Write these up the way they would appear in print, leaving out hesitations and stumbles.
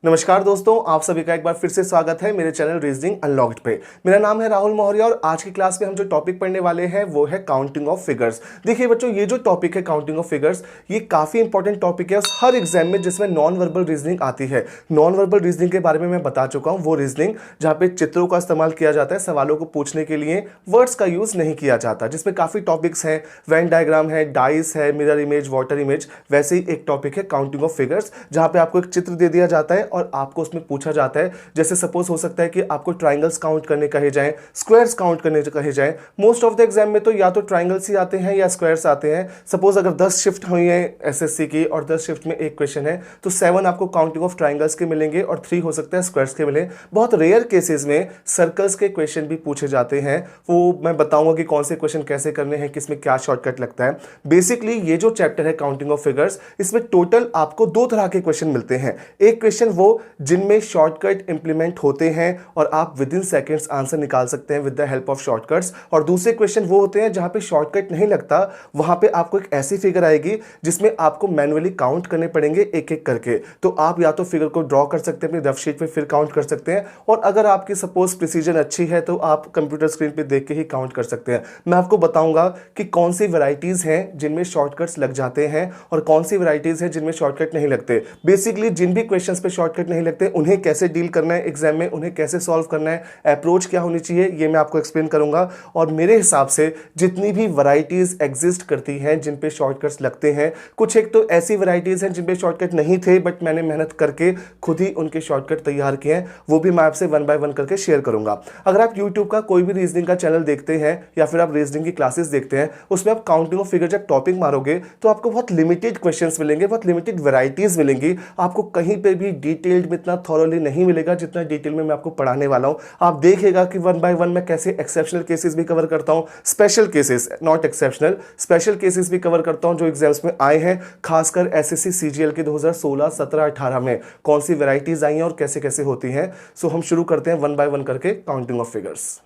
नमस्कार दोस्तों, आप सभी का एक बार फिर से स्वागत है मेरे चैनल रीजनिंग अनलॉक्ड पे। मेरा नाम है राहुल मौर्य और आज की क्लास में हम जो टॉपिक पढ़ने वाले हैं वो है काउंटिंग ऑफ फिगर्स। देखिए बच्चों, ये जो टॉपिक है काउंटिंग ऑफ फिगर्स, ये काफी इंपॉर्टेंट टॉपिक है हर एग्जाम में जिसमें नॉन वर्बल रीजनिंग आती है। नॉन वर्बल रीजनिंग के बारे में मैं बता चुका हूँ, वो रीजनिंग जहाँ पे चित्रों का इस्तेमाल किया जाता है, सवालों को पूछने के लिए वर्ड्स का यूज नहीं किया जाता, जिसमें काफी टॉपिक्स हैं, वेन डायग्राम है, डाइस है, मिरर इमेज, वाटर इमेज। वैसे ही एक टॉपिक है काउंटिंग ऑफ फिगर्स, जहाँ पे आपको एक चित्र दे दिया जाता है और आपको उसमें पूछा जाता है। जैसे सपोज हो सकता है कि आपको ट्राइंगल्स काउंट करने कहे जाएं, स्क्वायर्स काउंट करने कहे जाएं। मोस्ट ऑफ द एग्जाम में तो या तो ट्राइंगल्स ही आते हैं या स्क्वायर्स आते हैं। सपोज अगर 10 शिफ्ट हुई है एसएससी की और 10 शिफ्ट में एक क्वेश्चन है तो 7 आपको काउंटिंग ऑफ ट्राइंगल्स के मिलेंगे और 3 हो सकता है स्क्वायर्स के मिले। बहुत रेयर केसेस में सर्कल्स के क्वेश्चन भी पूछे जाते हैं, वो मैं बताऊंगा कि कौन से क्वेश्चन कैसे करने हैं, किसमें क्या शॉर्टकट लगता है। बेसिकली ये जो चैप्टर है काउंटिंग ऑफ फिगर्स, इसमें टोटल आपको 2 तरह के क्वेश्चन मिलते हैं। एक क्वेश्चन वो जिनमें शॉर्टकट इंप्लीमेंट होते हैं और आप विद इन सेकेंड्स आंसर निकाल सकते हैं with the help of shortcuts, और दूसरे क्वेश्चन वो होते हैं जहां पे शॉर्टकट नहीं लगता, वहां पे आपको एक ऐसी फिगर आएगी जिसमें आपको मैन्युअली काउंट करने पड़ेंगे एक एक करके। तो आप या तो फिगर को ड्रॉ कर सकते हैं अपनी रफ शीट पे, फिर काउंट कर सकते हैं, और अगर आपकी सपोज प्रिसीजन अच्छी है तो आप कंप्यूटर स्क्रीन पे देख के ही काउंट कर सकते हैं। मैं आपको बताऊंगा कि कौन सी वैरायटीज हैं जिनमें शॉर्टकट्स लग जाते हैं और कौन सी वैरायटीज हैं जिनमें शॉर्टकट नहीं लगते। बेसिकली जिन भी क्वेश्चंस पे शॉर्टकट नहीं लगते उन्हें कैसे डील करना है एग्जाम में, उन्हें कैसे सॉल्व करना है, अप्रोच क्या होनी चाहिए, ये मैं आपको एक्सप्लेन करूंगा। और मेरे हिसाब से जितनी भी वैरायटीज एग्जिस्ट करती हैं जिन पे शॉर्टकट्स लगते हैं, कुछ एक तो ऐसी वैरायटीज हैं जिन पे शॉर्टकट नहीं थे बट मैंने मेहनत करके खुद ही उनके शॉर्टकट तैयार किए हैं, वो भी मैं आपसे 1 बाय 1 करके शेयर करूंगा। अगर आप यूट्यूब का कोई भी रीजनिंग का चैनल देखते हैं या फिर आप रीजनिंग की क्लासेस देखते हैं, उसमें आप काउंटिंग ऑफ फिगर जब टॉपिक मारोगे तो आपको बहुत लिमिटेड क्वेश्चंस मिलेंगे, बहुत लिमिटेड वैरायटीज मिलेंगी। आपको कहीं पे भी डिटेल्ड में इतना थॉरोली नहीं मिलेगा जितना डिटेल में मैं आपको पढ़ाने वाला हूं। आप देखिएगा कि 1 बाय 1 मैं कैसे एक्सेप्शनल केसेस भी कवर करता हूं, special cases, not exceptional, special cases भी कवर करता हूं जो एग्जाम्स में आए हैं, खासकर एसएससी सीजीएल के 2016, 17, 18 में कौन सी वैरायटीज आई हैं और कैसे कैसे होती हैं। सो हम शुरू करते हैं 1 बाय 1 करके काउंटिंग ऑफ फिगर्स।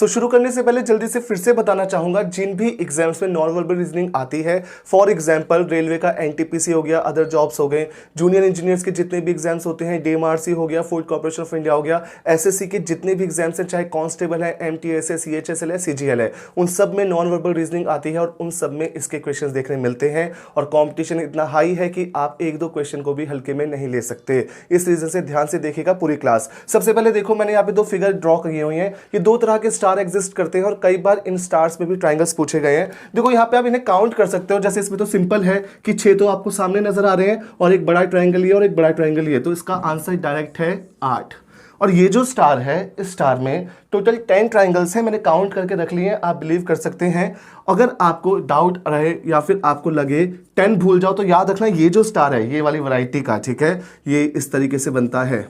शुरू करने से पहले जल्दी से फिर से बताना चाहूंगा, जिन भी एग्जाम्स में नॉन वर्बल रीजनिंग आती है, फॉर एग्जांपल रेलवे का एनटीपीसी हो गया, अदर जॉब्स हो गए, जूनियर इंजीनियर्स के जितने भी एग्जाम्स होते हैं, डीएमआरसी हो गया, फूड कॉर्पोरेशन ऑफ इंडिया हो गया, एसएससी के जितने भी एग्जाम्स हैं, चाहे कांस्टेबल है, एमटीएस है, सीएचएसएल है, सीजीएल है, उन सब में नॉन वर्बल रीजनिंग आती है और उन सब में इसके क्वेश्चन देखने मिलते हैं। और कॉम्पिटिशन इतना हाई है कि आप 1-2 क्वेश्चन को भी हल्के में नहीं ले सकते। इस रीजन से ध्यान से देखिएगा पूरी क्लास। सबसे पहले देखो, मैंने यहाँ पे 2 फिगर ड्रॉ की हुई है। ये 2 तरह के स्टार एग्जिस्ट करते हैं और कई बार इन स्टार्स में भी ट्रायंगल्स पूछे गए हैं। देखो यहाँ पे आप इन्हें काउंट कर सकते हो। जैसे इसमें तो सिंपल है कि 6 तो आपको सामने नजर आ रहे हैं और एक बड़ा ट्रायंगल ये और एक बड़ा ट्रायंगल ये, तो इसका आंसर डायरेक्ट है 8। और ये जो स्टार है, इस स्टार में टोटल 10 ट्रायंगल्स हैं, मैंने काउंट करके रख लिए हैं, आप बिलीव कर सकते हैं। अगर आपको डाउट रहे या फिर आपको लगे 10 भूल जाओ तो याद रखना ये जो स्टार है ये वाली वैरायटी का, ठीक है, ये इस तरीके से बनता है।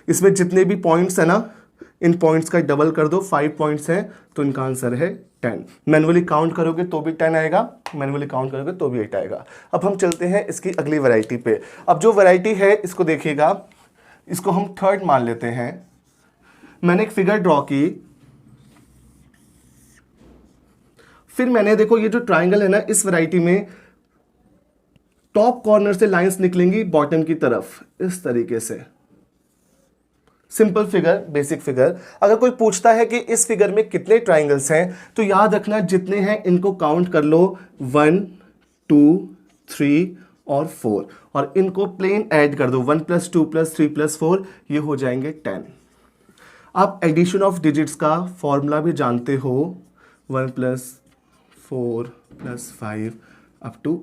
इसमें जितने भी पॉइंट्स है ना, इन पॉइंट्स का डबल कर दो, 5 पॉइंट्स हैं तो इनका आंसर है 10। मैनुअली काउंट करोगे तो भी 10 आएगा, मैनुअली काउंट करोगे तो भी 8 आएगा। अब हम चलते हैं इसकी अगली वैरायटी पे। अब जो वैरायटी है इसको देखिएगा, इसको हम थर्ड मान लेते हैं। मैंने एक फिगर ड्रॉ की, फिर मैंने देखो ये जो ट्राइंगल है ना, इस वैरायटी में टॉप कॉर्नर से लाइंस निकलेंगी बॉटम की तरफ इस तरीके से। Simple figure, basic figure. अगर कोई पूछता है कि इस फिगर में कितने ट्राइंगल्स हैं तो याद रखना जितने हैं इनको काउंट कर लो, 1, 2, 3 और 4, और इनको प्लेन ऐड कर दो, 1 + 2 + 3 + 4, ये हो जाएंगे 10। आप एडिशन ऑफ डिजिट्स का फॉर्मूला भी जानते हो, 1 + 4 + 5 अप टू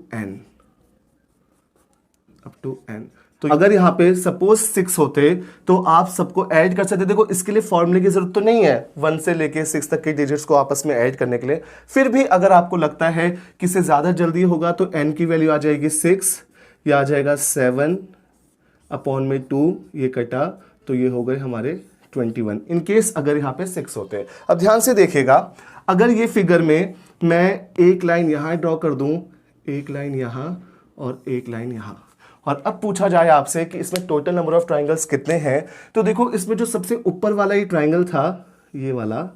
n। तो अगर यहां पे सपोज 6 होते तो आप सबको ऐड कर सकते। देखो इसके लिए फॉर्मूले की जरूरत तो नहीं है 1 से लेके 6 तक के डिजिट्स को आपस में ऐड करने के लिए। फिर भी अगर आपको लगता है कि इससे ज्यादा जल्दी होगा तो n की वैल्यू आ जाएगी 6, ये आ जाएगा 7/2, ये कटा तो ये हो गए हमारे 21, इन केस अगर यहाँ पे 6 होते हैं। अब ध्यान से देखिएगा, अगर ये फिगर में मैं एक लाइन यहां ड्रॉ कर दूं, एक लाइन यहां और एक लाइन यहां, और अब पूछा जाए आपसे कि इसमें टोटल नंबर ऑफ ट्राइंगल्स कितने हैं, तो देखो इसमें जो सबसे ऊपर वाला ये ट्राइंगल था, ये वाला,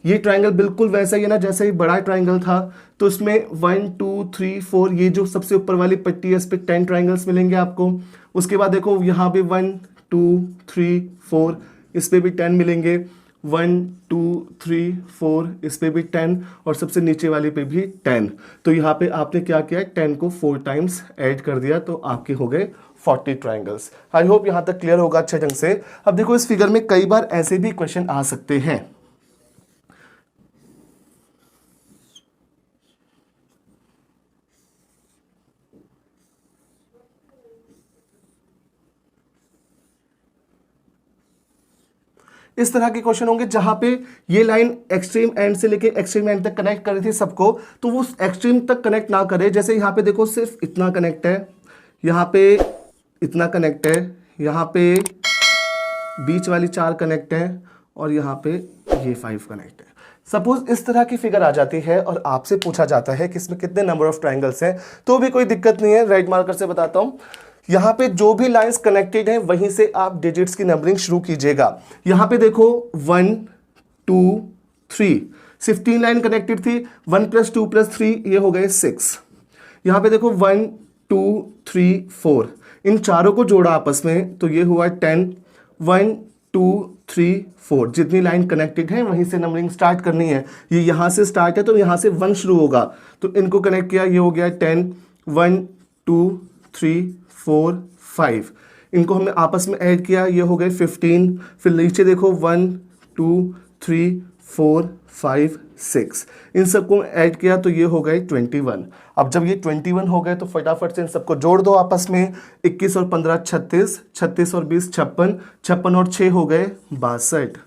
ये ट्राइंगल बिल्कुल वैसा ही है ना जैसे ही बड़ा ट्राइंगल था, तो इसमें 1 2 3 4 ये जो सबसे ऊपर वाली पट्टी है इस पे 10 ट्राइंगल्स मिलेंगे आपको। उसके बाद देखो यहाँ पे 1 2 3 4 इस पे भी 10 मिलेंगे, 1 2 3 4 इस पे भी 10 और सबसे नीचे वाले पे भी 10। तो यहाँ पे आपने क्या किया, 10 को 4 टाइम्स ऐड कर दिया तो आपके हो गए 40 ट्राइंगल्स। आई होप यहाँ तक क्लियर होगा अच्छे ढंग से। अब देखो इस फिगर में कई बार ऐसे भी क्वेश्चन आ सकते हैं। इस तरह के क्वेश्चन होंगे जहां पे ये लाइन एक्सट्रीम एंड से लेके एक्सट्रीम एंड तक कनेक्ट कर रही थी सबको, तो वो एक्सट्रीम तक कनेक्ट ना करे। जैसे यहाँ पे देखो सिर्फ इतना कनेक्ट है, यहाँ पे इतना कनेक्ट है, यहाँ पे बीच वाली 4 कनेक्ट है और यहाँ पे ये 5 कनेक्ट है। सपोज इस तरह की फिगर आ जाती है और आपसे पूछा जाता है कि इसमें कितने नंबर ऑफ ट्राइंगल्स हैं, तो भी कोई दिक्कत नहीं है, राइट मार्कर से बताता हूं। यहां पे जो भी लाइंस कनेक्टेड हैं वहीं से आप डिजिट्स की नंबरिंग शुरू कीजिएगा। यहां पे देखो 1 2 3 सिर्फ 3 लाइन कनेक्टेड थी, 1 + 2 + 3 ये हो गए 6। यहां पे देखो 1 2 3 4 इन चारों को जोड़ा आपस में तो ये हुआ 10। 1 2 3 4 जितनी लाइन कनेक्टेड है वहीं से नंबरिंग स्टार्ट करनी है। ये यहां से स्टार्ट है तो यहां से 1 शुरू होगा, तो इनको कनेक्ट किया, ये हो गया 10। 1 2 3 4 5 इनको हमने आपस में ऐड किया, ये हो गए 15। फिर नीचे देखो 1 2 3 4 5 6 इन सबको ऐड किया तो ये हो गए 21। अब जब ये 21 हो गए तो फटाफट से इन सबको जोड़ दो आपस में, 21 और 15 36, 36 और 20 56, 56 और 6 हो गए 62।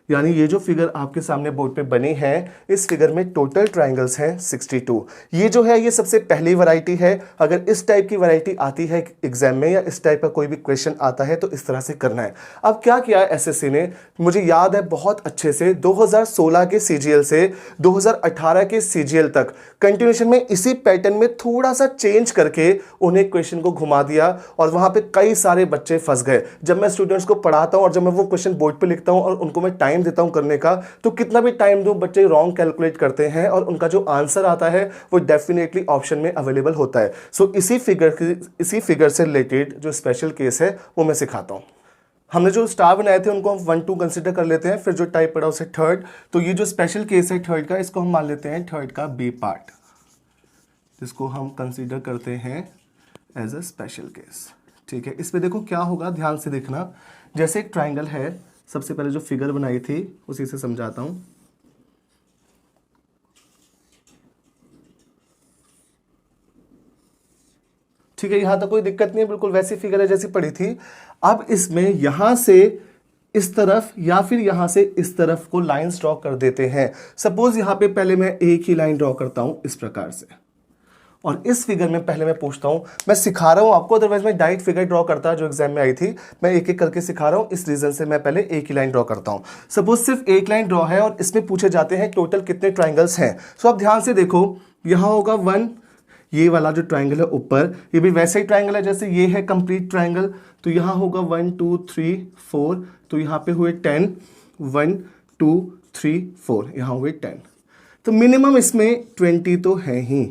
यानी ये जो फिगर आपके सामने बोर्ड पे बनी है इस फिगर में टोटल ट्राइंगल्स हैं 62। ये जो है ये सबसे पहली वैरायटी है। अगर इस टाइप की वैरायटी आती है एग्जाम में या इस टाइप का कोई भी क्वेश्चन आता है तो इस तरह से करना है। अब क्या किया एसएससी ने, मुझे याद है बहुत अच्छे से 2016 के सीजीएल से 2018 के सीजीएल तक कंटिन्यूएशन में इसी पैटर्न में थोड़ा सा चेंज करके उन्हें क्वेश्चन को घुमा दिया और वहां पे कई सारे बच्चे फंस गए। जब मैं स्टूडेंट्स को पढ़ाता हूं और जब मैं वो क्वेश्चन बोर्ड पे लिखता हूं और उनको मैं टाइम देता हूं करने का, तो कितना भी टाइम दूं बच्चे रॉन्ग कैलकुलेट करते हैं और उनका जो आंसर आता है वो डेफिनेटली ऑप्शन में अवेलेबल होता है। सो इसी फिगर से रिलेटेड जो स्पेशल केस है वो मैं सिखाता हूं। हमने जो स्टार बनाए थे उनको हम 1 2 कंसिडर कर लेते हैं, फिर जो टाइप पड़ा उसे थर्ड। तो ये जो स्पेशल केस है थर्ड का, इसको हम मान लेते हैं थर्ड का बी पार्ट, जिसको हम कंसीडर करते हैं एज अ स्पेशल केस। ठीक है, इस पे देखो क्या होगा, ध्यान से देखना। जैसे एक ट्राइंगल है, सबसे पहले जो फिगर बनाई थी उसी से समझाता हूं। ठीक है, यहां तक कोई दिक्कत नहीं है, बिल्कुल वैसी फिगर है जैसी पड़ी थी। अब इसमें यहां से इस तरफ या फिर यहां से इस तरफ को लाइंस ड्रॉ कर देते हैं। सपोज यहां पे पहले मैं एक ही लाइन ड्रॉ करता हूं इस प्रकार से, और इस फिगर में पहले मैं पूछता हूं, मैं सिखा रहा हूं आपको, अदरवाइज मैं डायरेक्ट फिगर ड्रॉ करता जो एग्जाम में आई थी। मैं एक एक करके सिखा रहा हूं, इस रीजन से मैं पहले एक ही लाइन ड्रॉ करता हूं। सपोज सिर्फ एक लाइन ड्रॉ है और इसमें पूछे जाते हैं टोटल कितने ट्राइंगल्स हैं। सो आप ध्यान से देखो, यहां होगा 1, ये वाला जो ट्राइंगल है ऊपर ये भी वैसे ही ट्राइंगल है जैसे ये है कंप्लीट ट्राइंगल, तो यहां होगा 1 2 3 4, तो यहां पे हुए 10, 1 2 3 4, यहां हुए 10। तो मिनिमम इसमें 20 तो है ही।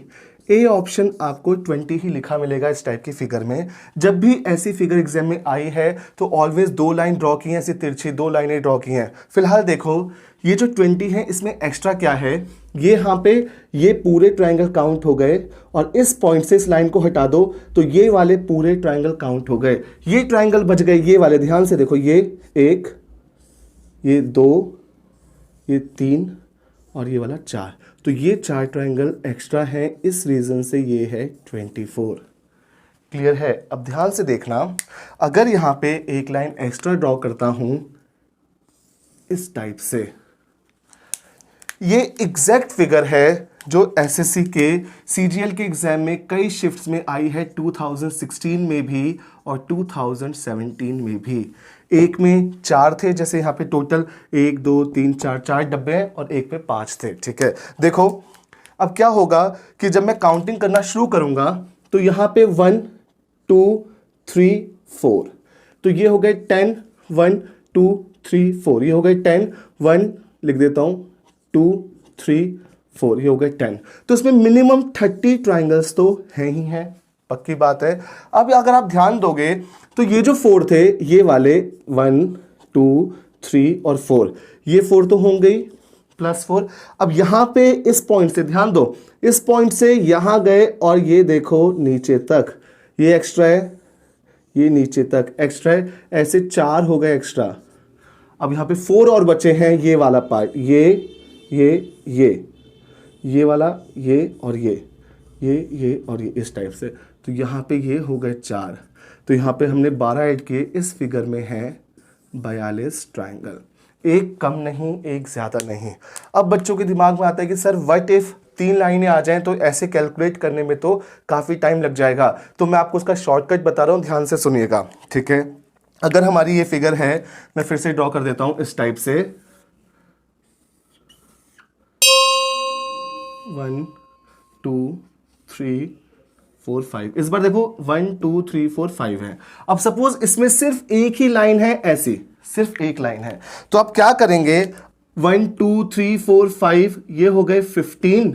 ए ऑप्शन आपको 20 ही लिखा मिलेगा इस टाइप की फिगर में। जब भी ऐसी फिगर एग्जाम में आई है तो ऑलवेज 2 लाइन ड्रॉ की हैं, ऐसी तिरछी 2 लाइनें ड्रॉ की हैं। फिलहाल देखो ये जो 20 है इसमें एक्स्ट्रा क्या है, ये यहाँ पे ये पूरे ट्राइंगल काउंट हो गए और इस पॉइंट से इस लाइन को हटा दो तो ये वाले पूरे ट्राइंगल काउंट हो गए। ये ट्राइंगल बच गए, ये वाले ध्यान से देखो, ये 1, ये 2, ये 3 और ये वाला 4, तो ये 4 ट्राइंगल एक्स्ट्रा है, इस रीजन से ये है 24। क्लियर है? अब ध्यान से देखना, अगर यहां पे एक लाइन एक्स्ट्रा ड्रॉ करता हूं इस टाइप से, ये एग्जैक्ट फिगर है जो एसएससी के सीजीएल के एग्जाम में कई शिफ्ट्स में आई है, 2016 में भी और 2017 में भी। एक में 4 थे, जैसे यहाँ पे टोटल 1 2 3 4 डब्बे हैं और एक पे 5 थे। ठीक है, देखो अब क्या होगा कि जब मैं काउंटिंग करना शुरू करूंगा तो यहाँ पे 1 2 3 4, तो ये हो गए 10, 1 2 3 4, ये हो गए 10, 1 लिख देता हूँ 2 3 4, ये हो गए 10। तो इसमें मिनिमम 30 ट्राइंगल्स तो हैं ही हैं, पक्की बात है। अब अगर आप ध्यान दोगे तो ये जो 4 थे ये वाले 1 2 3 और 4, ये 4 तो होंगे ही +4। अब यहाँ पे इस पॉइंट से ध्यान दो, इस पॉइंट से यहाँ गए और ये देखो नीचे तक, ये एक्स्ट्रा है, ये नीचे तक एक्स्ट्रा है, ऐसे 4 हो गए एक्स्ट्रा। अब यहाँ पे 4 और बचे हैं, ये वाला पार्ट, ये वाला, ये और ये और ये, इस टाइप से। तो यहाँ पे ये हो गए 4। तो यहाँ पे हमने 12 ऐड किए, इस फिगर में है 42 ट्राइंगल, एक कम नहीं एक ज़्यादा नहीं। अब बच्चों के दिमाग में आता है कि सर व्हाट इफ़ 3 लाइनें आ जाएं, तो ऐसे कैलकुलेट करने में तो काफ़ी टाइम लग जाएगा। तो मैं आपको उसका शॉर्टकट बता रहा हूँ, ध्यान से सुनिएगा, ठीक है। अगर हमारी ये फिगर है, मैं फिर से ड्रॉ कर देता हूँ इस टाइप से, 1 2 3 4 5, इस बार देखो 1 2 3 4 5 है। अब सपोज इसमें सिर्फ एक ही लाइन है, ऐसी सिर्फ एक लाइन है, तो आप क्या करेंगे, 1 2 3 4 5 ये हो गए 15,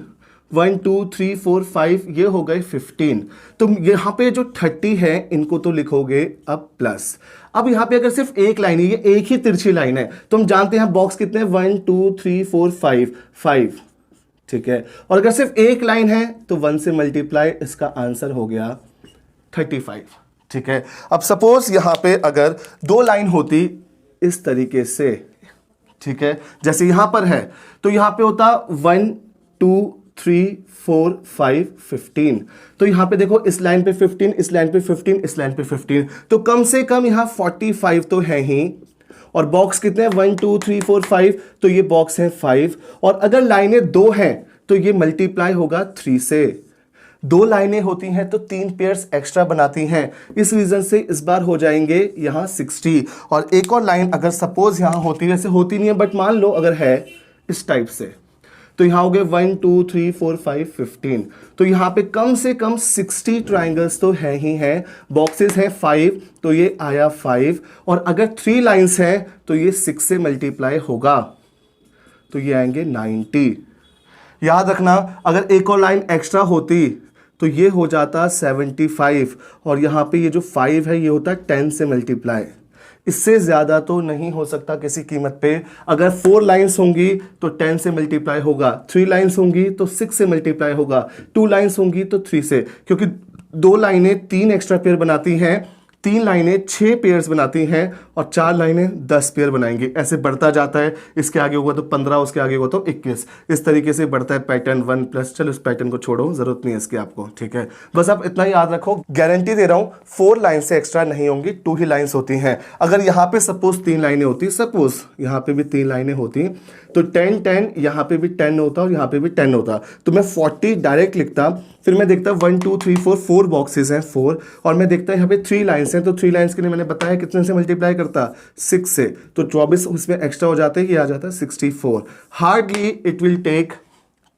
1 2 3 4 5 ये हो गए 15। तो यहाँ पे जो 30 है इनको तो लिखोगे अब प्लस। अब यहाँ पे अगर सिर्फ एक लाइन है, ये एक ही तिरछी लाइन है, तो हम जानते हैं बॉक्स कितने, 1 2 3 4 5, ठीक है। और अगर सिर्फ एक लाइन है तो 1 से मल्टीप्लाई, इसका आंसर हो गया 35, ठीक है। अब सपोज यहां पे अगर 2 लाइन होती इस तरीके से, ठीक है, जैसे यहां पर है, तो यहां पे होता 1 2 3 4 5 15। तो यहां पे देखो इस लाइन पे 15, इस लाइन पे 15, इस लाइन पे 15, तो कम से कम यहां 45 तो है ही। और बॉक्स कितने हैं, 1 2 3 4 5, तो ये बॉक्स है 5। और अगर लाइनें 2 हैं तो ये मल्टीप्लाई होगा 3 से। 2 लाइनें होती हैं तो 3 पेयर्स एक्स्ट्रा बनाती हैं, इस रीजन से इस बार हो जाएंगे यहाँ 60। और एक और लाइन अगर सपोज यहाँ होती, वैसे होती नहीं है बट मान लो अगर है इस टाइप से, तो यहाँ हो गए 1 2 3 4 5 15। तो यहाँ पे कम से कम 60 ट्राइंगल्स तो है ही हैं। बॉक्सेस हैं 5, तो ये आया 5। और अगर 3 लाइंस हैं तो ये 6 से मल्टीप्लाई होगा, तो ये आएंगे 90। याद रखना, अगर एक और लाइन एक्स्ट्रा होती तो ये हो जाता 75। और यहाँ पे ये जो 5 है ये होता 10 से मल्टीप्लाई, इससे ज़्यादा तो नहीं हो सकता किसी कीमत पे। अगर 4 लाइंस होंगी तो 10 से मल्टीप्लाई होगा, 3 लाइंस होंगी तो 6 से मल्टीप्लाई होगा, 2 लाइंस होंगी तो 3 से, क्योंकि 2 लाइनें 3 एक्स्ट्रा पेयर बनाती हैं, 3 लाइनें 6 पेयर्स बनाती हैं, और 4 लाइनें 10 पेयर बनाएंगी। ऐसे बढ़ता जाता है, इसके आगे होगा तो 15, उसके आगे होगा तो 21, इस तरीके से बढ़ता है पैटर्न 1+। चलो इस पैटर्न को छोड़ो, जरूरत नहीं है इसकी आपको, ठीक है। बस आप इतना याद रखो, गारंटी दे रहा हूं 4 लाइन से एक्स्ट्रा नहीं होंगी, 2 ही लाइन्स होती हैं। अगर यहाँ पे सपोज 3 लाइनें होती, सपोज यहाँ पे भी 3 लाइनें होती, तो 10 10, यहाँ पे भी 10 होता और यहाँ पे भी 10 होता, तो मैं 40 डायरेक्ट लिखता। फिर मैं देखता 1 2 3 4 बॉक्सेस हैं 4, और मैं देखता यहाँ पे 3 लाइन्स हैं, तो 3 लाइन्स के लिए मैंने बताया कितने से मल्टीप्लाई करता, 6 से, तो 24 उसमें एक्स्ट्रा हो जाते हैं, ये आ जाता है 64। Hardly it will take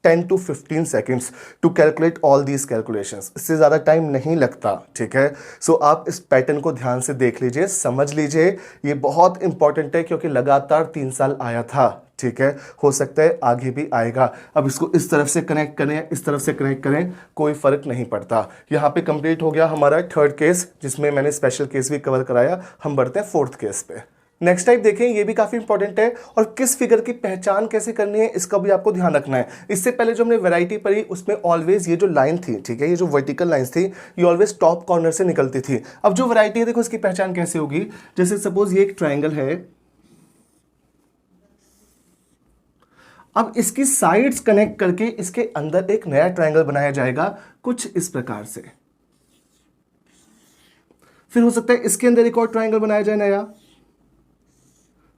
10 to 15 seconds to calculate all these calculations, इससे ज़्यादा टाइम नहीं लगता, ठीक है। सो आप इस पैटर्न को ध्यान से देख लीजिए, समझ लीजिए, ये बहुत इंपॉर्टेंट है क्योंकि लगातार 3 साल आया था, ठीक है, हो सकता है आगे भी आएगा। अब इसको इस तरफ से कनेक्ट करें, इस तरफ से कनेक्ट करें, कोई फर्क नहीं पड़ता। यहाँ पे कंप्लीट हो गया हमारा 3rd केस, जिसमें मैंने स्पेशल केस भी कवर कराया। हम बढ़ते हैं 4th केस पे। नेक्स्ट टाइप देखें, ये भी काफी इंपॉर्टेंट है, और किस फिगर की पहचान कैसे करनी है इसका भी आपको ध्यान रखना है। इससे पहले जो हमने वैरायटी पढ़ी उसमें ऑलवेज ये जो लाइन थी, ठीक है, ये जो वर्टिकल लाइंस थी, ये ऑलवेज टॉप कॉर्नर से निकलती थी। अब जो वैरायटी है देखो, इसकी पहचान कैसे होगी। जैसे सपोज ये एक ट्राइंगल है, अब इसकी साइड्स कनेक्ट करके इसके अंदर एक नया ट्राइंगल बनाया जाएगा कुछ इस प्रकार से। फिर हो सकता है इसके अंदर एक और ट्राइंगल बनाया जाए नया,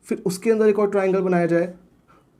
फिर उसके अंदर एक और ट्राइंगल बनाया जाए,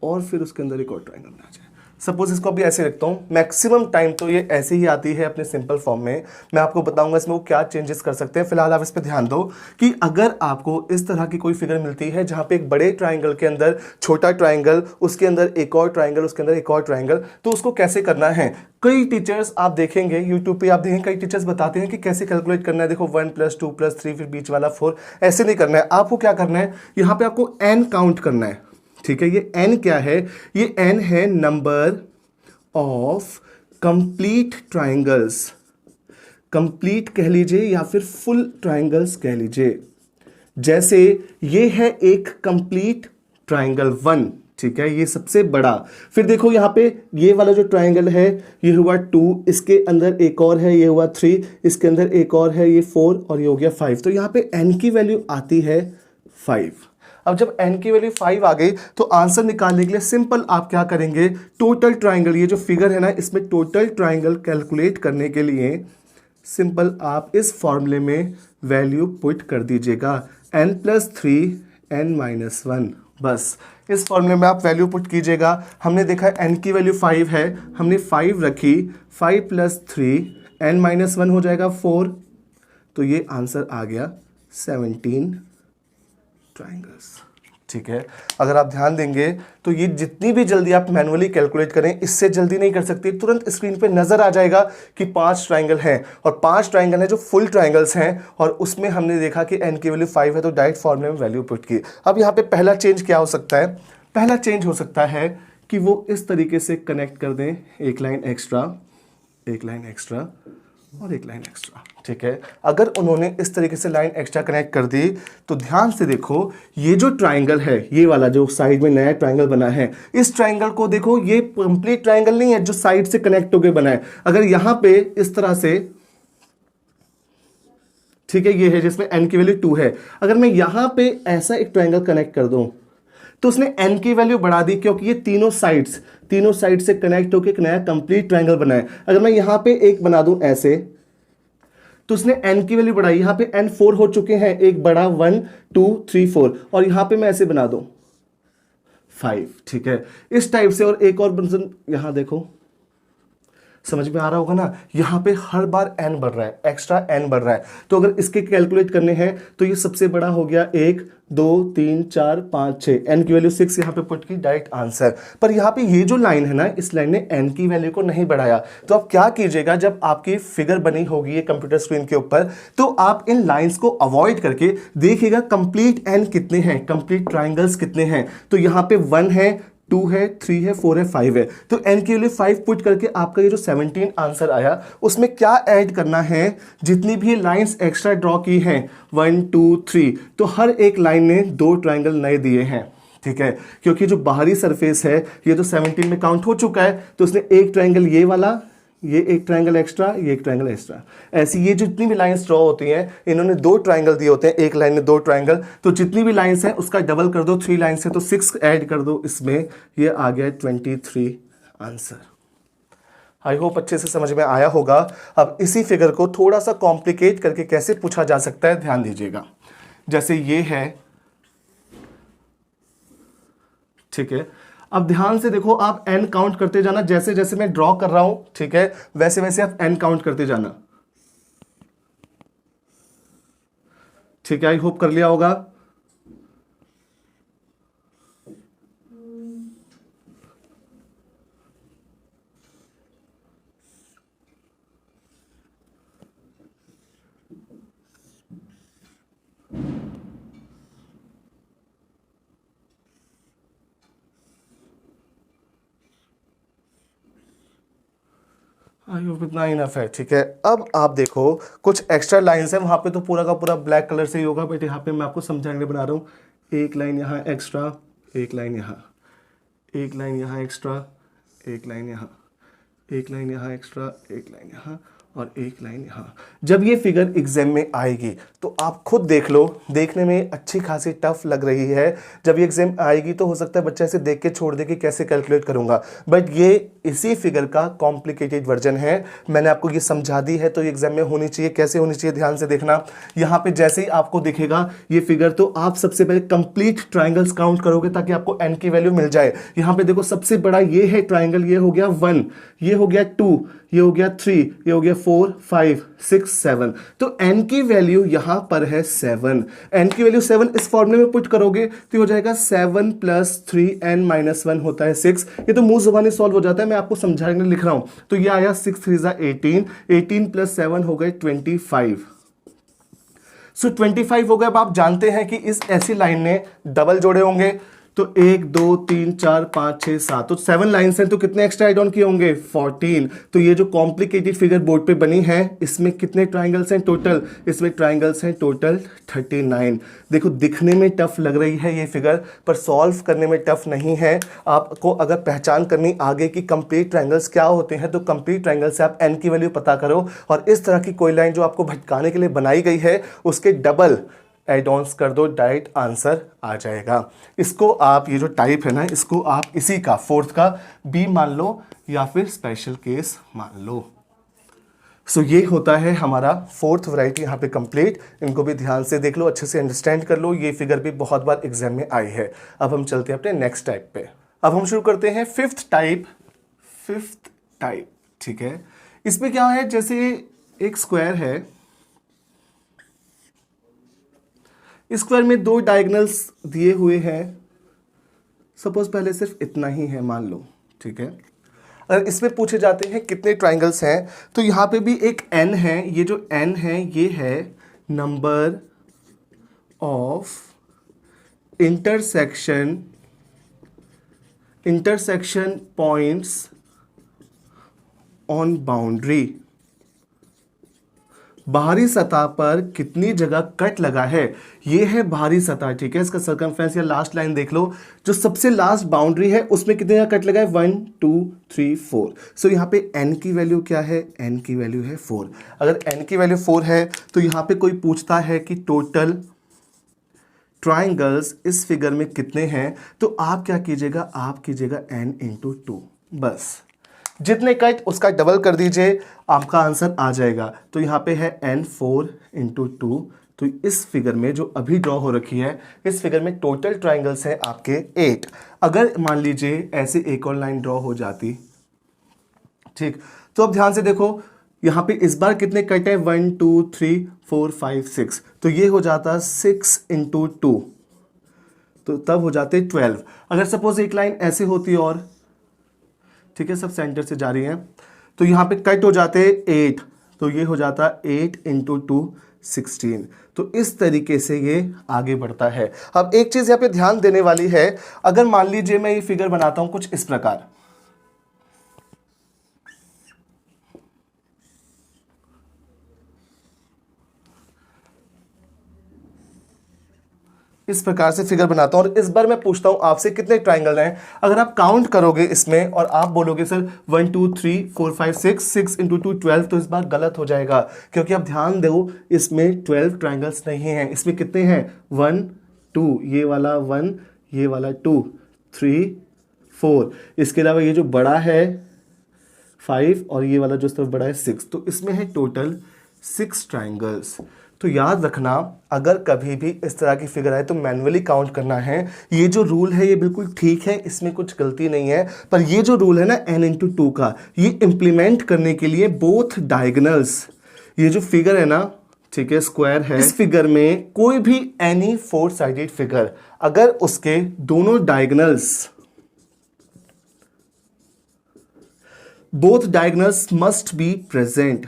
और फिर उसके अंदर एक और ट्राइंगल बनाया जाए। सपोज इसको अभी ऐसे रखता हूँ, मैक्सिमम टाइम तो ये ऐसे ही आती है अपने सिंपल फॉर्म में। मैं आपको बताऊंगा इसमें वो क्या चेंजेस कर सकते हैं। फिलहाल आप इस पर ध्यान दो कि अगर आपको इस तरह की कोई फिगर मिलती है जहाँ पे एक बड़े ट्राइंगल के अंदर छोटा ट्राइंगल, उसके अंदर एक और ट्राइंगल, उसके अंदर एक और ट्राइंगल, तो उसको कैसे करना है। कई टीचर्स आप देखेंगे यूट्यूब पे, आप देखेंगे कई टीचर्स बताते हैं कि कैसे कैलकुलेट करना है। देखो 1 + 2 + 3, फिर बीच वाला 4, ऐसे नहीं करना है। आपको क्या करना है, यहाँ पे आपको n काउंट करना है, ठीक है, ये n क्या है, ये n है number of complete triangles, complete कह लीजिए या फिर फुल ट्राइंगल्स कह लीजिए। जैसे ये है एक कंप्लीट ट्राइंगल 1, ठीक है, ये सबसे बड़ा। फिर देखो यहाँ पे ये वाला जो ट्राइंगल है ये हुआ 2, इसके अंदर एक और है, ये हुआ 3, इसके अंदर एक और है, ये 4 और ये हो गया 5। तो यहाँ पे n की वैल्यू आती है 5। अब जब n की वैल्यू 5 आ गई तो आंसर निकालने के लिए सिंपल आप क्या करेंगे, टोटल ट्राइंगल, ये जो फिगर है ना इसमें टोटल ट्राइंगल कैलकुलेट करने के लिए सिंपल आप इस फॉर्मूले में वैल्यू पुट कर दीजिएगा n+3n-1। बस इस फॉर्मूले में आप वैल्यू पुट कीजिएगा। हमने देखा n की वैल्यू 5 है, हमने 5 रखी, 5 + 3 n-1 हो जाएगा 4, तो ये आंसर आ गया 17 ट्राइंगल्स। ठीक है, अगर आप ध्यान देंगे तो ये जितनी भी जल्दी आप मैनुअली कैलकुलेट करें इससे जल्दी नहीं कर सकते, तुरंत स्क्रीन पे नजर आ जाएगा कि 5 ट्राइंगल हैं और 5 ट्राइंगल हैं जो फुल ट्राइंगल्स हैं और उसमें हमने देखा कि n की वैल्यू 5 है तो डायरेक्ट फॉर्मूले में वैल्यू पुट की। अब यहाँ पे पहला चेंज क्या हो सकता है, पहला चेंज हो सकता है कि वो इस तरीके से कनेक्ट कर दें, एक लाइन एक्स्ट्रा, एक लाइन एक्स्ट्रा और एक लाइन एक्स्ट्रा। ठीक है, अगर उन्होंने इस तरीके से लाइन एक्स्ट्रा कनेक्ट कर दी तो ध्यान से देखो ये जो ट्राइंगल है, ये वाला जो साइड में नया ट्राइंगल बना है, इस ट्राइंगल को देखो, ये कंप्लीट ट्राइंगल नहीं है जो साइड से कनेक्ट होकर बना है। अगर यहां पे इस तरह से, ठीक है, ये है जिसमें n की वैल्यू 2 है, अगर मैं यहां पे ऐसा एक ट्राइंगल कनेक्ट कर दूं तो उसने n की वैल्यू बढ़ा दी क्योंकि ये तीनों साइड से कनेक्ट होकर एक नया कंप्लीट ट्राइंगल बना है। अगर मैं यहां पे एक बना दूं ऐसे तो उसने n की वैल्यू बढ़ाई, यहां पे n 4 हो चुके हैं, एक बड़ा 1 2 3 4, और यहां पे मैं ऐसे बना दूं 5। ठीक है, इस टाइप से। और एक और बंसन यहां देखो, समझ में आ रहा होगा ना, यहां पे हर बार n बढ़ रहा है, एक्स्ट्रा n बढ़ रहा है। तो अगर इसके कैलकुलेट करने हैं तो ये सबसे बड़ा हो गया 1 2 3 4 5 6, n की वैल्यू 6 यहाँ पे पुट की, डायरेक्ट आंसर। पर यहाँ पे ये जो लाइन है ना, इस लाइन ने n की वैल्यू को नहीं बढ़ाया। तो आप क्या कीजिएगा, जब आपकी फिगर बनी होगी ये कंप्यूटर स्क्रीन के ऊपर, तो आप इन लाइंस को अवॉइड करके देखिएगा कंप्लीट n कितने हैं, कंप्लीट ट्राइंगल्स कितने हैं। तो यहाँ पे 1 है, 2 है, 3 है, 4 है, 5 है। तो n की वैल्यू 5 पुट करके आपका ये जो 17 आंसर आया उसमें क्या ऐड करना है, जितनी भी लाइंस एक्स्ट्रा ड्रॉ की हैं 1 2 3, तो हर एक लाइन ने 2 ट्राइंगल नए दिए हैं। ठीक है, क्योंकि जो बाहरी सरफेस है ये तो 17 में काउंट हो चुका है, तो उसने एक ट्राइंगल ये वाला, ये एक ट्राइंगल एक्स्ट्रा, ये एक ट्राइंगल एक्स्ट्रा, ऐसी ये जितनी भी लाइंस ड्रॉ होती हैं इन्होंने 2 ट्राइंगल दिए होते हैं, एक लाइन में 2 ट्राइंगल, तो जितनी भी लाइंस हैं उसका डबल कर दो, 3 लाइंस है तो 6 ऐड कर दो इसमें, ये आ गया 23 आंसर। आई होप अच्छे से समझ में आया होगा। अब इसी फिगर को थोड़ा सा कॉम्प्लिकेट करके कैसे पूछा जा सकता है, ध्यान दीजिएगा। जैसे ये है, ठीक है, अब ध्यान से देखो, आप n काउंट करते जाना, जैसे जैसे मैं ड्रॉ कर रहा हूं, ठीक है, वैसे वैसे आप n काउंट करते जाना। ठीक है, आई होप कर लिया होगा। आई होप इतना इनफ है। ठीक है, अब आप देखो कुछ एक्स्ट्रा लाइंस है, वहां पे तो पूरा का पूरा ब्लैक कलर से ही होगा, बट यहाँ पे मैं आपको समझाने बना रहा हूँ। एक लाइन यहाँ एक्स्ट्रा, एक लाइन यहाँ, एक लाइन यहाँ एक्स्ट्रा, एक लाइन यहाँ, एक लाइन यहाँ एक्स्ट्रा, एक लाइन यहाँ और एक लाइन यहाँ। जब ये फिगर एग्जाम में आएगी तो आप खुद देख लो, देखने में अच्छी खासी टफ लग रही है, जब ये एग्जाम आएगी तो हो सकता है बच्चा इसे देख के छोड़ दे कि कैसे कैलकुलेट करूंगा, बट ये इसी फिगर का कॉम्प्लिकेटेड वर्जन है। मैंने आपको ये समझा दी है तो ये एग्जाम में होनी चाहिए। कैसे होनी चाहिए, ध्यान से देखना। यहाँ पे जैसे ही आपको दिखेगा ये फिगर तो आप सबसे पहले कंप्लीट ट्राइंगल्स काउंट करोगे ताकि आपको n की वैल्यू मिल जाए। यहाँ पे देखो सबसे बड़ा ये है ट्राइंगल, ये हो गया 1, ये हो गया 2, ये हो गया 3, ये हो गया 4 5 6 7, तो n की वैल्यू यहां पर है 7। n की वैल्यू 7 इस फॉर्मूले में पुट करोगे तो हो जाएगा 7 + 3n-1 होता है 6। ये तो मुंह जुबानी सॉल्व हो जाता है, मैं आपको समझाने लिख रहा हूं। तो ये आया 6 3 18, 18 + 7 हो गए 25। सो 25 हो गए। अब आप जानते हैं कि इस ऐसी लाइन ने डबल जोड़े होंगे, तो 1 2 3 4 5 6 7, तो 7 लाइन्स हैं, तो कितने एक्स्ट्रा एड ऑन किए होंगे 14। तो ये जो कॉम्प्लिकेटेड फिगर बोर्ड पे बनी है इसमें कितने ट्राइंगल्स हैं टोटल, इसमें ट्राइंगल्स हैं टोटल 39। देखो दिखने में टफ लग रही है ये फिगर, पर सॉल्व करने में टफ नहीं है। आपको अगर पहचान करनी आगे कि कंप्लीट ट्राइंगल्स क्या होते हैं, तो कंप्लीट ट्राइंगल से आप एन की वैल्यू पता करो और इस तरह की कोई लाइन जो आपको भटकाने के लिए बनाई गई है उसके डबल एड ऑन्स कर दो, डायरेक्ट आंसर आ जाएगा। इसको आप, ये जो टाइप है ना, इसको आप इसी का फोर्थ का बी मान लो या फिर स्पेशल केस मान लो। सो ये होता है हमारा फोर्थ वैरायटी यहाँ पे कंप्लीट। इनको भी ध्यान से देख लो, अच्छे से अंडरस्टैंड कर लो, ये फिगर भी बहुत बार एग्जाम में आई है। अब हम चलते हैं अपने नेक्स्ट टाइप पे। अब हम शुरू करते हैं फिफ्थ टाइप। ठीक है, इसमें क्या है, जैसे एक स्क्वायर है, स्क्वायर में 2 डायगोनल्स दिए हुए हैं, सपोज पहले सिर्फ इतना ही है मान लो, ठीक है। अगर इसमें पूछे जाते हैं कितने ट्राइंगल्स हैं, तो यहाँ पे भी एक n है, ये जो n है ये है number of intersection points on boundary. बाहरी सतह पर कितनी जगह कट लगा है, ये है बाहरी सतह, ठीक है। इसका सर्कमफ्रेंस या लास्ट लाइन देख लो, जो सबसे लास्ट बाउंड्री है उसमें कितने जगह कट लगा है, 1 2 3 4। सो यहाँ पे n की वैल्यू क्या है, n की वैल्यू है 4। अगर n की वैल्यू 4 है तो यहाँ पे कोई पूछता है कि टोटल ट्राइंगल्स इस फिगर में कितने हैं, तो आप क्या कीजिएगा, आप कीजिएगा n इंटू 2, बस जितने कट उसका डबल कर दीजिए, आपका आंसर आ जाएगा। तो यहाँ पे है n 4 इंटू 2। तो इस फिगर में जो अभी ड्रॉ हो रखी है, इस फिगर में टोटल ट्राइंगल्स हैं आपके 8। अगर मान लीजिए ऐसे एक और लाइन ड्रॉ हो जाती, ठीक, तो अब ध्यान से देखो, यहाँ पे इस बार कितने कट है, 1 2 3 4 5 6, तो ये हो जाता 6 इंटू 2, तो तब हो जाते 12। अगर सपोज एक लाइन ऐसे होती और, ठीक है, सब सेंटर से जा रही हैं, तो यहाँ पे कट हो जाते 8, तो ये हो जाता 8 इंटू 2 16। तो इस तरीके से ये आगे बढ़ता है। अब एक चीज़ यहाँ पे ध्यान देने वाली है, अगर मान लीजिए मैं ये फिगर बनाता हूँ कुछ इस प्रकार, इस प्रकार से फिगर बनाता हूं और इस बार मैं पूछता हूं आपसे कितने ट्राइंगल हैं। अगर आप काउंट करोगे इसमें और आप बोलोगे सर 1 2 3 4 5 6 इंटू 2 12, तो इस बार गलत हो जाएगा, क्योंकि आप ध्यान दो इसमें 12 ट्राइंगल्स नहीं हैं। इसमें कितने हैं, 1 2, ये वाला 1, ये वाला 2 3 4, इसके अलावा ये जो बड़ा है 5 और ये वाला जो तरफ बड़ा है 6, तो इसमें है टोटल 6 ट्राइंगल्स। तो याद रखना, अगर कभी भी इस तरह की फिगर आए तो मैन्युअली काउंट करना है। ये जो रूल है ये बिल्कुल ठीक है, इसमें कुछ गलती नहीं है, पर ये जो रूल है ना n इंटू 2 का, ये इंप्लीमेंट करने के लिए बोथ डायगोनल्स, ये जो फिगर है ना, ठीक है, स्क्वायर है, इस फिगर में कोई भी एनी 4 साइडेड फिगर, अगर उसके दोनों diagonals, both diagonals must be present,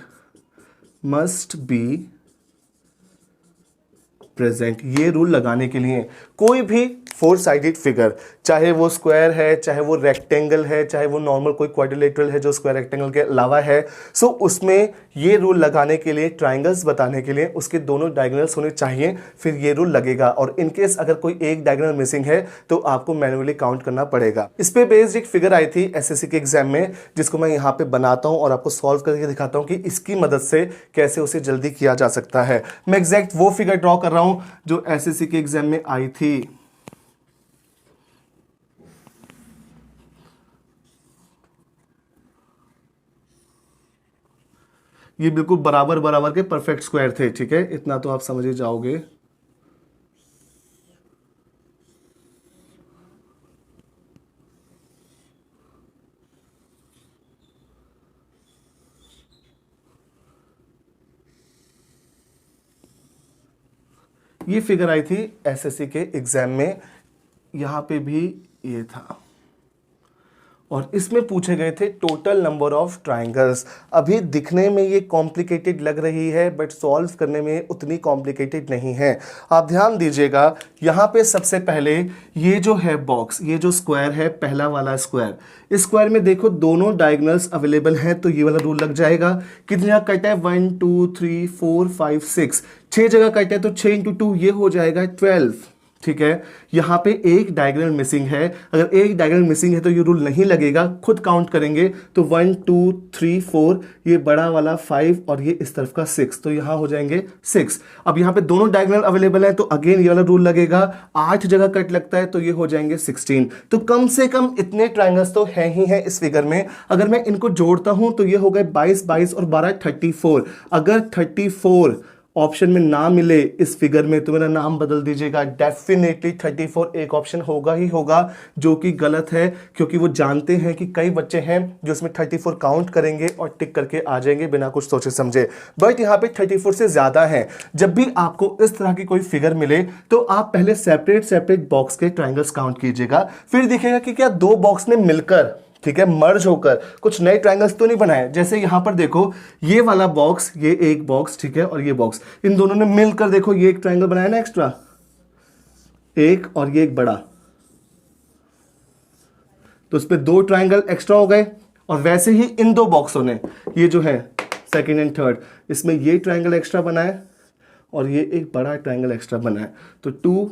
ये रूल लगाने के लिए कोई भी 4 साइडेड फिगर, चाहे वो स्क्वायर है, चाहे वो रेक्टेंगल है, चाहे वो नॉर्मल कोई क्वाड्रिलेटरल है जो स्क्वायर रेक्टेंगल के अलावा है, सो उसमें ये रूल लगाने के लिए, ट्राइंगल्स बताने के लिए उसके दोनों डायगोनल्स होने चाहिए, फिर ये रूल लगेगा। और इनकेस अगर कोई एक डायगोनल मिसिंग है तो आपको मैन्युअली काउंट करना पड़ेगा। इस पे बेस्ड एक फिगर आई थी एसएससी के एग्जाम में, जिसको मैं यहाँ पे बनाता हूँ और आपको सॉल्व करके दिखाता हूँ कि इसकी मदद से कैसे उसे जल्दी किया जा सकता है। मैं एग्जैक्ट वो फिगर ड्रॉ कर रहा हूँ जो एसएससी के एग्जाम में आई थी। ये बिल्कुल बराबर बराबर के परफेक्ट स्क्वायर थे, ठीक है, इतना तो आप समझ ही जाओगे। ये फिगर आई थी एसएससी के एग्जाम में, यहां पे भी ये था। और इसमें पूछे गए थे टोटल नंबर ऑफ ट्राइंगल्स। अभी दिखने में ये कॉम्प्लिकेटेड लग रही है बट सॉल्व करने में उतनी कॉम्प्लिकेटेड नहीं है। आप ध्यान दीजिएगा, यहाँ पे सबसे पहले ये जो है बॉक्स, ये जो स्क्वायर है, पहला वाला स्क्वायर, इस स्क्वायर में देखो दोनों डायगोनल्स अवेलेबल हैं तो ये वाला रूल लग जाएगा। कितनी जगह कट है? 1 2 3 4 5 6, 6 जगह कट है तो 6 इंटू 2 ये हो जाएगा 12। ठीक है, यहाँ पे एक डायगोनल मिसिंग है, अगर एक डायगोनल मिसिंग है तो ये रूल नहीं लगेगा, खुद काउंट करेंगे तो 1 2 3 4, ये बड़ा वाला 5 और ये इस तरफ का 6, तो यहाँ हो जाएंगे 6। अब यहाँ पे दोनों डायगोनल अवेलेबल है तो अगेन ये वाला रूल लगेगा, 8 जगह कट लगता है तो ये हो जाएंगे 16। तो कम से कम इतने ट्राइंगल्स तो हैं ही हैं इस फिगर में। अगर मैं इनको जोड़ता हूं तो ये हो गए 22 22 और 12 34। अगर 34 ऑप्शन में ना मिले इस फिगर में तो मेरा नाम बदल दीजिएगा। डेफिनेटली 34 एक ऑप्शन होगा ही होगा, जो कि गलत है, क्योंकि वो जानते हैं कि कई बच्चे हैं जो इसमें 34 काउंट करेंगे और टिक करके आ जाएंगे बिना कुछ सोचे समझे, बट यहाँ पे 34 से ज्यादा है। जब भी आपको इस तरह की कोई फिगर मिले तो आप पहले सेपरेट सेपरेट बॉक्स के ट्राइंगल्स काउंट कीजिएगा, फिर देखिएगा कि क्या दो बॉक्स ने मिलकर, ठीक है, मर्ज होकर कुछ नए ट्रायंगल्स तो नहीं बनाए। जैसे यहां पर देखो ये वाला बॉक्स, ये एक बॉक्स, ठीक है, और ये बॉक्स, इन दोनों ने मिलकर देखो ये एक ट्रायंगल बनाया ना एक्स्ट्रा, एक और ये एक बड़ा, तो उस पे दो ट्रायंगल एक्स्ट्रा हो गए। और वैसे ही इन दो बॉक्सों ने, ये जो है सेकंड एंड थर्ड, इसमें ये ट्रायंगल एक्स्ट्रा बनाया और ये एक बड़ा ट्रायंगल एक्स्ट्रा बनाया, तो 2,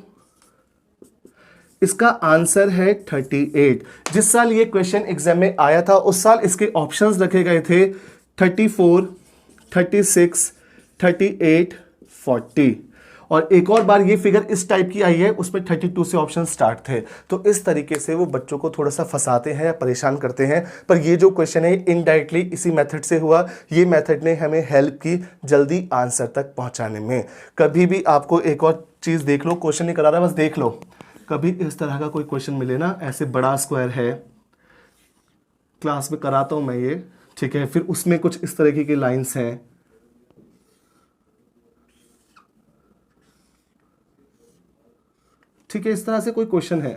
इसका आंसर है 38। जिस साल ये क्वेश्चन एग्जाम में आया था उस साल इसके ऑप्शंस रखे गए थे 34, 36, 38, 40। और एक और बार ये फिगर इस टाइप की आई है, उसमें 32 से ऑप्शन स्टार्ट थे। तो इस तरीके से वो बच्चों को थोड़ा सा फंसाते हैं या परेशान करते हैं। पर ये जो क्वेश्चन है इनडायरेक्टली इसी मेथड से हुआ, ये मेथड ने हमें हेल्प की जल्दी आंसर तक पहुंचाने में। कभी भी आपको एक और चीज़ देख लो, क्वेश्चन नहीं करा रहा, बस देख लो, कभी इस तरह का कोई क्वेश्चन मिले ना, ऐसे बड़ा स्क्वायर है, क्लास में कराता हूं मैं ये, ठीक है, फिर उसमें कुछ इस तरीके की लाइंस हैं, ठीक है, इस तरह से कोई क्वेश्चन है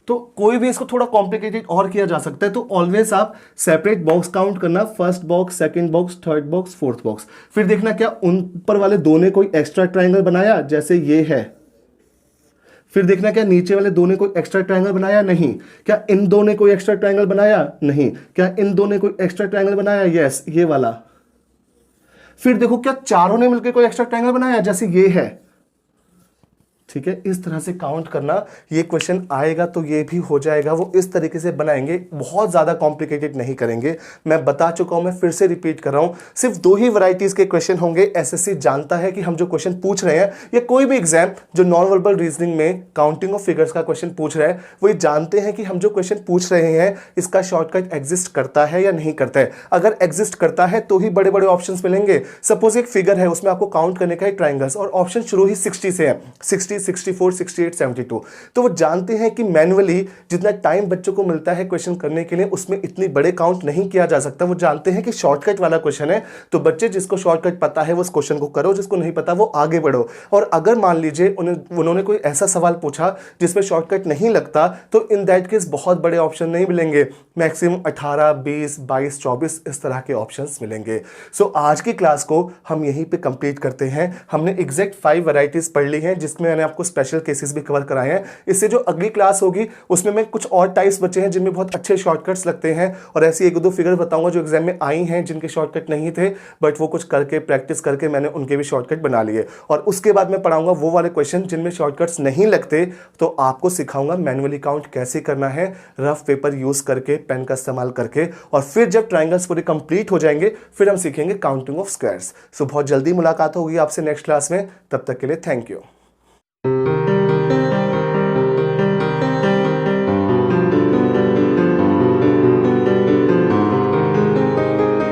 तो कोई भी इसको थोड़ा कॉम्प्लिकेटेड और किया जा सकता है। तो ऑलवेज आप सेपरेट बॉक्स काउंट करना, first box, second box, third box, fourth box, फिर देखना क्या उन पर वाले दो ने कोई एक्स्ट्रा ट्रायंगल बनाया, जैसे ये है, फिर देखना क्या नीचे वाले दो ने कोई एक्स्ट्रा ट्रायंगल बनाया, नहीं, क्या इन दो ने कोई एक्स्ट्रा ट्रायंगल बनाया, नहीं, क्या इन दो ने कोई एक्स्ट्रा ट्रायंगल बनाया, यस, ये वाला, फिर देखो क्या चारों ने मिलकर कोई एक्स्ट्रा ट्रायंगल बनाया, जैसे ये है, ठीक है, इस तरह से काउंट करना। ये क्वेश्चन आएगा तो ये भी हो जाएगा, वो इस तरीके से बनाएंगे, बहुत ज्यादा कॉम्प्लिकेटेड नहीं करेंगे। मैं बता चुका हूं, मैं फिर से रिपीट कर रहा हूं, सिर्फ दो ही वैरायटीज के क्वेश्चन होंगे। एसएससी जानता है कि हम जो क्वेश्चन पूछ रहे हैं, या कोई भी एग्जाम जो नॉन वर्बल रीजनिंग में काउंटिंग ऑफ फिगर्स का क्वेश्चन पूछ रहा है, वो ये जानते हैं कि हम जो क्वेश्चन पूछ रहे हैं इसका शॉर्टकट एग्जिस्ट करता है या नहीं करता है। अगर एग्जिस्ट करता है तो ही बड़े बड़े ऑप्शन मिलेंगे। सपोज एक फिगर है, उसमें आपको काउंट करने का है ट्राइंगल्स, और ऑप्शन शुरू ही 60 से है, 60, 64, 68, 72, तो वो जानते हैं कि मैन्युअली जितना टाइम बच्चों को मिलता है क्वेश्चन करने के लिए, उसमें इतने बड़े काउंट नहीं किया जा सकता। वो जानते हैं कि शॉर्टकट वाला क्वेश्चन है, तो बच्चे जिसको शॉर्टकट पता है वो उस क्वेश्चन को करो, जिसको नहीं पता वो आगे बढ़ो। और अगर मान लीजिए उन्होंने कोई ऐसा सवाल पूछा जिसमें शॉर्टकट नहीं लगता, तो इन दैट केस बहुत बड़े ऑप्शन नहीं मिलेंगे, मैक्सिमम 18, 20, 22, 24 इस तरह के ऑप्शंस मिलेंगे। सो आज की क्लास को हम यहीं पे कंप्लीट करते हैं। हमने एग्जैक्ट 5 वैरायटीज पढ़ ली हैं, जिसमें मैंने आपको स्पेशल केसेस भी कवर कराए हैं। इससे जो अगली क्लास होगी उसमें मैं कुछ और टाइप्स बचे हैं जिनमें बहुत अच्छे शॉर्टकट्स लगते हैं, और ऐसी एक दो फिगर बताऊंगा जो एग्जाम में आई हैं जिनके शॉर्टकट नहीं थे, बट वो कुछ करके प्रैक्टिस करके मैंने उनके भी शॉर्टकट बना लिए। और उसके बाद मैं पढ़ाऊंगा वो वाले क्वेश्चन जिनमें शॉर्टकट्स नहीं लगते, तो आपको सिखाऊंगा मैन्युअली काउंट कैसे करना है, रफ पेपर यूज करके, पेन का इस्तेमाल करके। और फिर जब ट्राइंगल्स पूरे कंप्लीट हो जाएंगे फिर हम सीखेंगे काउंटिंग ऑफ स्क्वायर्स। सो बहुत जल्दी मुलाकात होगी आपसे नेक्स्ट क्लास में, तब तक के लिए थैंक यू।